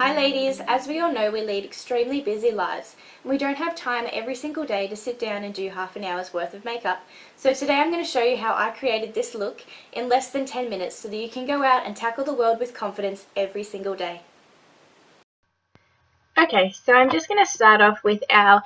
Hi ladies, as we all know we lead extremely busy lives and we don't have time every single day to sit down and do half an hour's worth of makeup. So today I'm going to show you how I created this look in less than 10 minutes so that you can go out and tackle the world with confidence every single day. Okay, so I'm just going to start off with our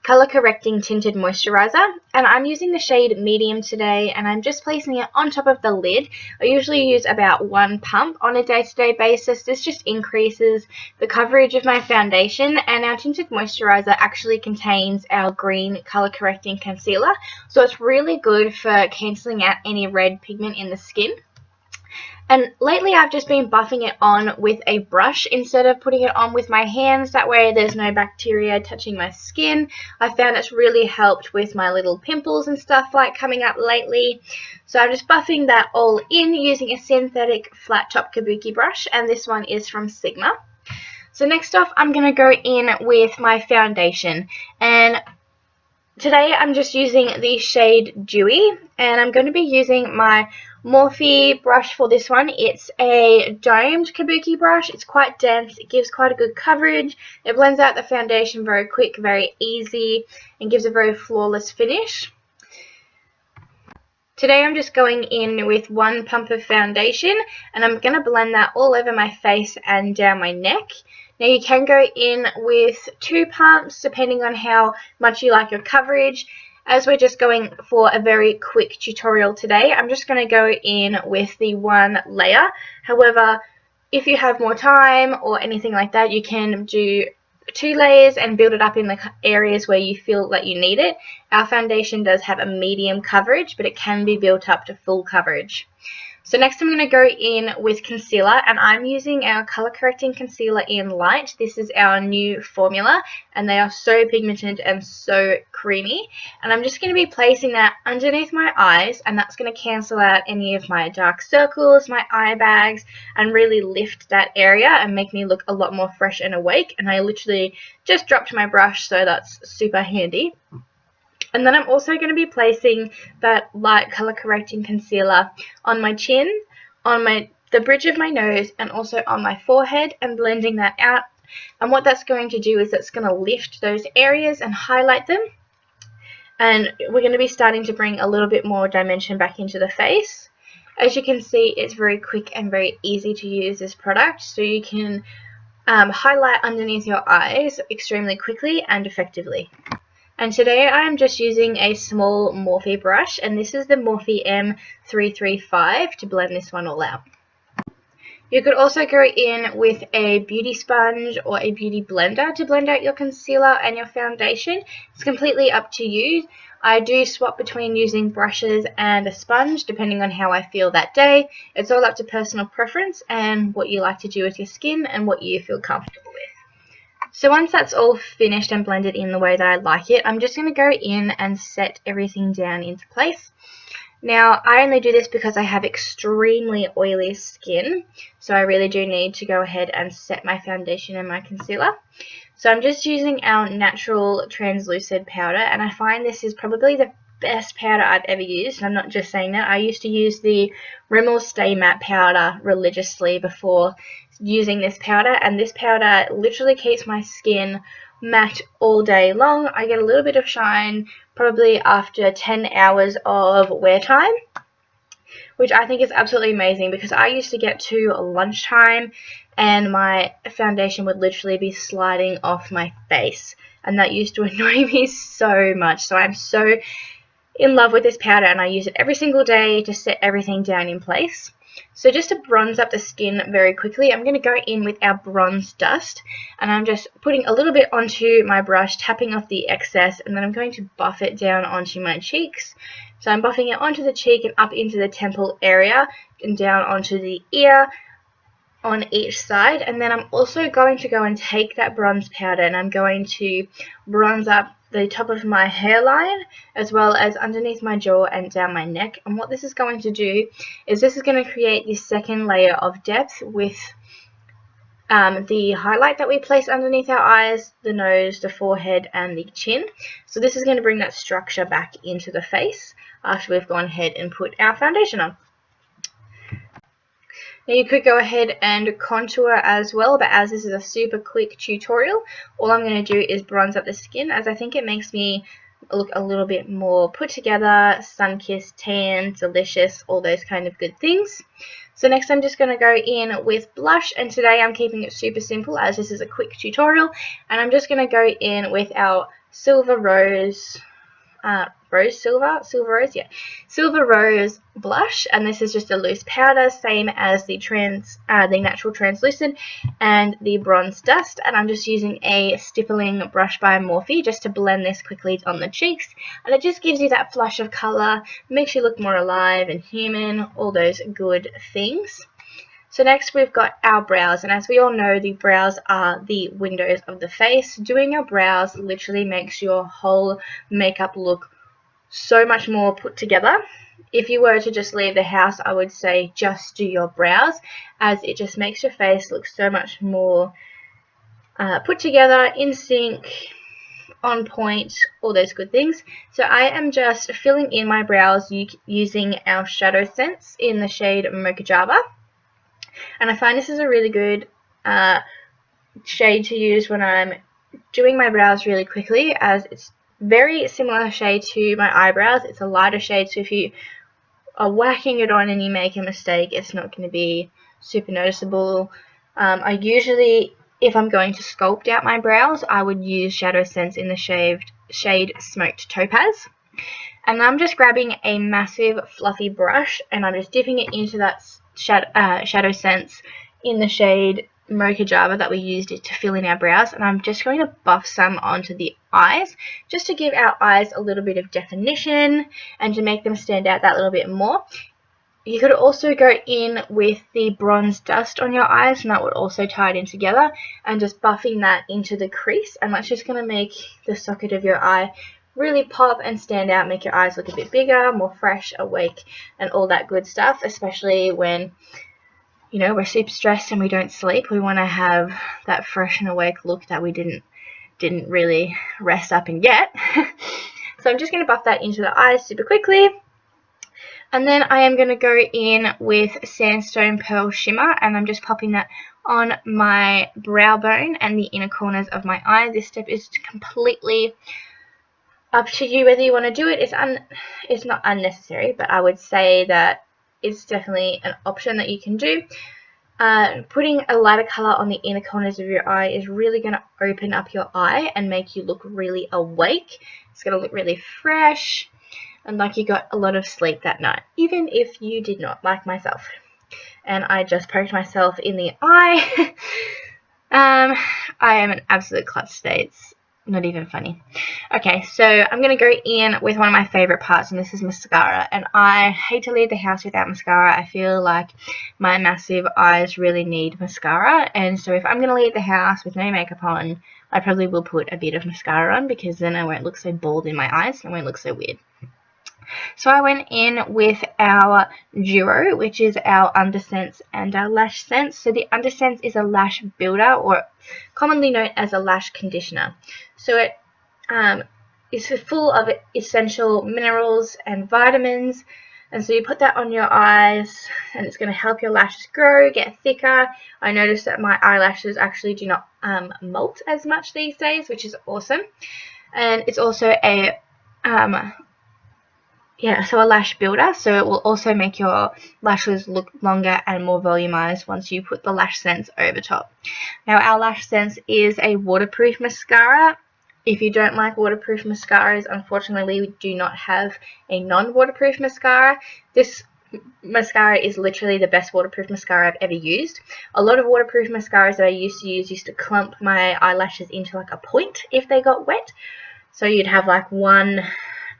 color correcting tinted moisturiser, and I'm using the shade medium today, and I'm just placing it on top of the lid. I usually use about one pump on a day-to-day basis. This just increases the coverage of my foundation, and our tinted moisturiser actually contains our green color correcting concealer, so it's really good for cancelling out any red pigment in the skin. And lately I've just been buffing it on with a brush instead of putting it on with my hands. That way there's no bacteria touching my skin. I found it's really helped with my little pimples and stuff like coming up lately. So I'm just buffing that all in using a synthetic flat top kabuki brush, and this one is from Sigma. So next off I'm going to go in with my foundation, and today I'm just using the shade Dewy, and I'm going to be using my Morphe brush for this one. It's a domed kabuki brush. It's quite dense. It gives quite a good coverage. It blends out the foundation very quick, very easy, and gives a very flawless finish. Today I'm just going in with one pump of foundation, and I'm going to blend that all over my face and down my neck. Now you can go in with 2 pumps depending on how much you like your coverage. As we're just going for a very quick tutorial today, I'm just going to go in with the one layer. However, if you have more time or anything like that, you can do 2 layers and build it up in the areas where you feel that you need it. Our foundation does have a medium coverage, but it can be built up to full coverage. So next I'm going to go in with concealer, and I'm using our color correcting concealer in Light. This is our new formula, and they are so pigmented and so creamy. And I'm just going to be placing that underneath my eyes, and that's going to cancel out any of my dark circles, my eye bags, and really lift that area and make me look a lot more fresh and awake. And I literally just dropped my brush, so that's super handy. And then I'm also going to be placing that light color correcting concealer on my chin, on the bridge of my nose, and also on my forehead, and blending that out. And what that's going to do is it's going to lift those areas and highlight them. And we're going to be starting to bring a little bit more dimension back into the face. As you can see, it's very quick and very easy to use this product, so you can highlight underneath your eyes extremely quickly and effectively. And today I am just using a small Morphe brush, and this is the Morphe M335 to blend this one all out. You could also go in with a beauty sponge or a beauty blender to blend out your concealer and your foundation. It's completely up to you. I do swap between using brushes and a sponge depending on how I feel that day. It's all up to personal preference and what you like to do with your skin and what you feel comfortable with. So once that's all finished and blended in the way that I like it, I'm just going to go in and set everything down into place. Now, I only do this because I have extremely oily skin, so I really do need to go ahead and set my foundation and my concealer. So I'm just using our natural translucent powder, and I find this is probably the best powder I've ever used, and I'm not just saying that. I used to use the Rimmel Stay Matte powder religiously before using this powder, and this powder literally keeps my skin matte all day long. I get a little bit of shine probably after 10 hours of wear time, which I think is absolutely amazing, because I used to get to lunchtime and my foundation would literally be sliding off my face, and that used to annoy me so much. So I'm so in love with this powder, and I use it every single day to set everything down in place. So just to bronze up the skin very quickly, I'm going to go in with our bronze dust, and I'm just putting a little bit onto my brush, tapping off the excess, and then I'm going to buff it down onto my cheeks. So I'm buffing it onto the cheek and up into the temple area and down onto the ear on each side. And then I'm also going to go and take that bronze powder, and I'm going to bronze up the top of my hairline as well as underneath my jaw and down my neck. And what this is going to do is this is going to create this second layer of depth with the highlight that we place underneath our eyes, the nose, the forehead, and the chin. So this is going to bring that structure back into the face after we've gone ahead and put our foundation on. Now you could go ahead and contour as well, but as this is a super quick tutorial, all I'm going to do is bronze up the skin, as I think it makes me look a little bit more put together, sun-kissed, tan, delicious, all those kind of good things. So next I'm just going to go in with blush, and today I'm keeping it super simple as this is a quick tutorial, and I'm just going to go in with our Silver Rose Silver Rose blush, and this is just a loose powder, same as the natural translucent and the bronze dust, and I'm just using a stippling brush by Morphe just to blend this quickly on the cheeks, and it just gives you that flush of colour, makes you look more alive and human, all those good things. So next we've got our brows, and as we all know, the brows are the windows of the face. Doing your brows literally makes your whole makeup look so much more put together. If you were to just leave the house, I would say just do your brows, as it just makes your face look so much more put together, in sync, on point, all those good things. So I am just filling in my brows using our Shadowsense in the shade Moca, and I find this is a really good shade to use when I'm doing my brows really quickly, as it's very similar shade to my eyebrows. It's a lighter shade, so if you are whacking it on and you make a mistake, it's not going to be super noticeable. I usually, if I'm going to sculpt out my brows, I would use Shadowsense in the shade Smoked Topaz. And I'm just grabbing a massive fluffy brush, and I'm just dipping it into that Shadowsense in the shade Mocha that we used it to fill in our brows, and I'm just going to buff some onto the eyes just to give our eyes a little bit of definition and to make them stand out that little bit more. You could also go in with the bronze dust on your eyes, and that would also tie it in together, and just buffing that into the crease, and that's just going to make the socket of your eye really pop and stand out, make your eyes look a bit bigger, more fresh, awake, and all that good stuff, especially when, you know, we're super stressed and we don't sleep. We want to have that fresh and awake look that we didn't really rest up and get. So I'm just going to buff that into the eyes super quickly. And then I am going to go in with Sandstone Pearl Shimmer, and I'm just popping that on my brow bone and the inner corners of my eye. This step is completely up to you whether you want to do it. It's not unnecessary, but I would say that it's definitely an option that you can do. Putting a lighter colour on the inner corners of your eye is really going to open up your eye and make you look really awake. It's going to look really fresh and like you got a lot of sleep that night, even if you did not, like myself. And I just poked myself in the eye. I am an absolute klutz today. It's not even funny. Okay, so I'm going to go in with one of my favourite parts, and this is mascara. And I hate to leave the house without mascara. I feel like my massive eyes really need mascara. And so if I'm going to leave the house with no makeup on, I probably will put a bit of mascara on, because then I won't look so bald in my eyes and I won't look so weird. So I went in with our duo, which is our Undersense and our Lashsense. So the Undersense is a lash builder, or commonly known as a lash conditioner. So it is full of essential minerals and vitamins, and so you put that on your eyes and it's going to help your lashes grow, get thicker. I noticed that my eyelashes actually do not molt as much these days, which is awesome. And it's also a a lash builder, so it will also make your lashes look longer and more volumized once you put the Lashsense over top. Now, our Lashsense is a waterproof mascara. If you don't like waterproof mascaras, unfortunately we do not have a non-waterproof mascara. This mascara is literally the best waterproof mascara I've ever used. A lot of waterproof mascaras that I used to use used to clump my eyelashes into like a point if they got wet. So you'd have like one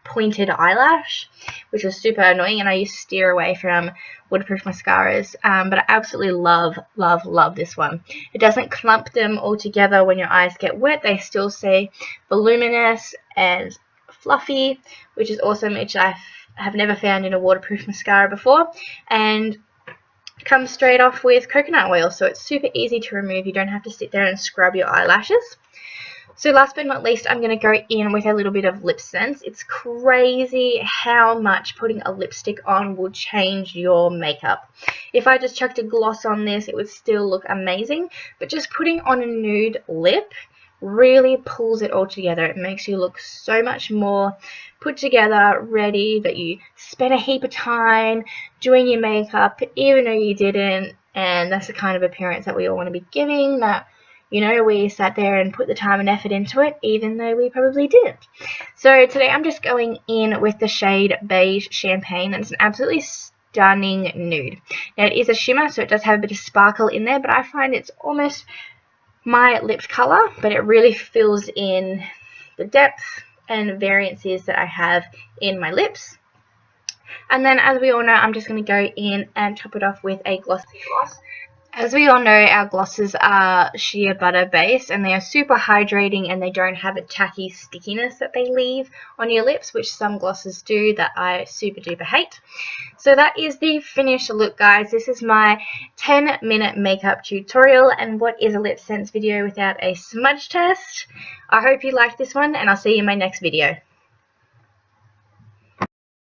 pointed eyelash, which was super annoying, and I used to steer away from waterproof mascaras, but I absolutely love this one. It doesn't clump them all together when your eyes get wet. They still stay voluminous and fluffy, which is awesome, which I have never found in a waterproof mascara before, and comes straight off with coconut oil, so it's super easy to remove. You don't have to sit there and scrub your eyelashes. So last but not least, I'm going to go in with a little bit of Lipsense. It's crazy how much putting a lipstick on will change your makeup. If I just chucked a gloss on this, it would still look amazing, but just putting on a nude lip really pulls it all together. It makes you look so much more put together, ready, that you spent a heap of time doing your makeup even though you didn't, and that's the kind of appearance that we all want to be giving, that, you know, we sat there and put the time and effort into it, even though we probably didn't. So today I'm just going in with the shade Beige Champagne, and it's an absolutely stunning nude. Now it is a shimmer, so it does have a bit of sparkle in there, but I find it's almost my lips color, but it really fills in the depth and variances that I have in my lips. And then, as we all know, I'm just going to go in and top it off with a glossy gloss. As we all know, our glosses are sheer butter based, and they are super hydrating, and they don't have a tacky stickiness that they leave on your lips, which some glosses do that I super duper hate. So that is the finished look, guys. This is my 10-minute makeup tutorial, and what is a Lipsense video without a smudge test? I hope you liked this one, and I'll see you in my next video.